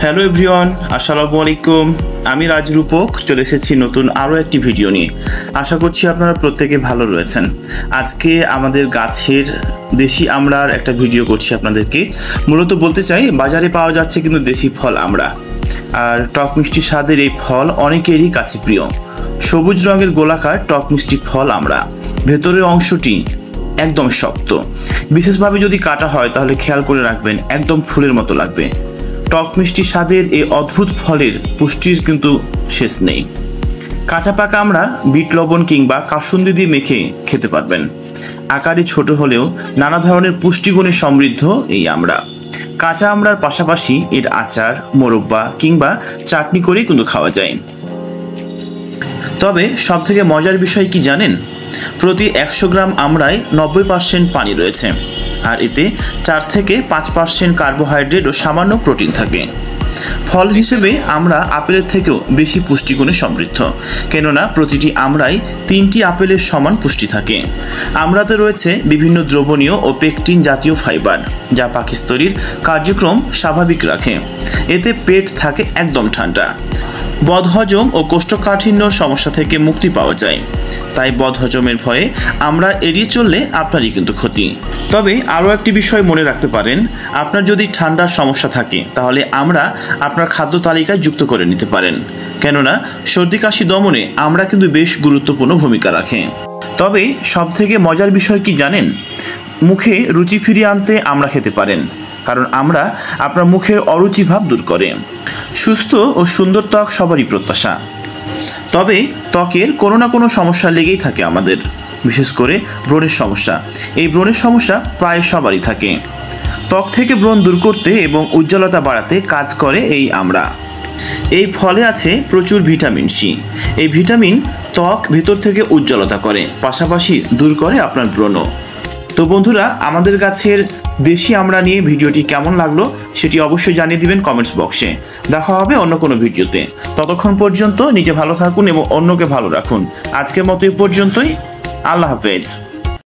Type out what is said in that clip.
Hello everyone, আসসালামু আলাইকুম। আমি রাজরূপক চলে এসেছি নতুন আরও একটি ভিডিও নিয়ে। আশা করছি আপনারা প্রত্যেকে ভালো রয়েছেন। আজকে আমাদের গাছের দেশি আমড়ার একটা ভিডিও করছি আপনাদেরকে। মূলত বলতে চাই, বাজারে পাওয়া যাচ্ছে কিন্তু দেশি ফল আমড়া, আর টক মিষ্টি স্বাদের এই ফল অনেকেরই কাছে প্রিয়। সবুজ রঙের গোলাকার টক মিষ্টি ফল আমড়া, ভেতরের অংশটি একদম শক্ত। বিশেষভাবে যদি কাটা হয় তাহলে খেয়াল করে রাখবেন, একদম ফুলের মতো লাগবে। টক মিষ্টি স্বাদের এই অদ্ভুত ফলের পুষ্টির কিন্তু শেষ নেই। কাঁচা পাকা আমড়া বিট লবণ কিংবা কাসুন্দি দিয়ে মেখে খেতে পারবেন। আকারে ছোট হলেও নানা ধরনের পুষ্টিগুণে সমৃদ্ধ এই আমড়া। কাঁচা আমড়ার পাশাপাশি এর আচার, মোরব্বা কিংবা চাটনি করেই কিন্তু খাওয়া যায়। তবে সবথেকে মজার বিষয় কি জানেন? প্রতি 100 গ্রাম আমড়ায় 90% পানি রয়েছে, আর এতে 4 থেকে 5% কার্বোহাইড্রেট ও সামান্য প্রোটিন থাকে। ফল হিসেবে আমরা আপেলের থেকেও বেশি পুষ্টিগুণে সমৃদ্ধ, কেননা প্রতিটি আমড়ায় 3টি আপেলের সমান পুষ্টি থাকে। আমড়াতে রয়েছে বিভিন্ন দ্রবণীয় ও পেকটিন জাতীয় ফাইবার, যা পাকস্থলীর কার্যক্রম স্বাভাবিক রাখে। এতে পেট থাকে একদম ঠান্ডা। বদহজম ও কোষ্ঠকাঠিন্যর সমস্যা থেকে মুক্তি পাওয়া যায়। তাই বদহজমের ভয়ে আমরা এড়িয়ে চললে আপনারই কিন্তু ক্ষতি। তবে আরও একটি বিষয় মনে রাখতে পারেন, আপনার যদি ঠান্ডার সমস্যা থাকে তাহলে আমরা আপনার খাদ্য তালিকায় যুক্ত করে নিতে পারেন, কেননা সর্দি কাশি দমনে আমরা কিন্তু বেশ গুরুত্বপূর্ণ ভূমিকা রাখে। তবে সবথেকে মজার বিষয় কি জানেন? মুখে রুচি ফিরিয়ে আনতে আমরা খেতে পারেন, কারণ আমরা আপনার মুখের অরুচি ভাব দূর করে। সুস্থ ও সুন্দর ত্বক সবারই প্রত্যাশা। তবে ত্বকের কোনো না কোনো সমস্যা লেগেই থাকে আমাদের, বিশেষ করে ব্রণের সমস্যা। এই ব্রণের সমস্যা প্রায় সবারই থাকে। ত্বক থেকে ব্রণ দূর করতে এবং উজ্জ্বলতা বাড়াতে কাজ করে এই আমড়া। এই ফলে আছে প্রচুর ভিটামিন সি। এই ভিটামিন ত্বক ভেতর থেকে উজ্জ্বলতা করে, পাশাপাশি দূর করে আপনার ব্রণ। তো বন্ধুরা, আমাদের গাছের দেশি আমড়া নিয়ে ভিডিওটি কেমন লাগলো সেটি অবশ্যই জানিয়ে দিবেন কমেন্টস বক্সে। দেখা হবে অন্য কোনো ভিডিওতে। ততক্ষণ পর্যন্ত নিজে ভালো থাকুন এবং অন্যকে ভালো রাখুন। আজকের মতো এই পর্যন্তই। আল্লাহ হাফেজ।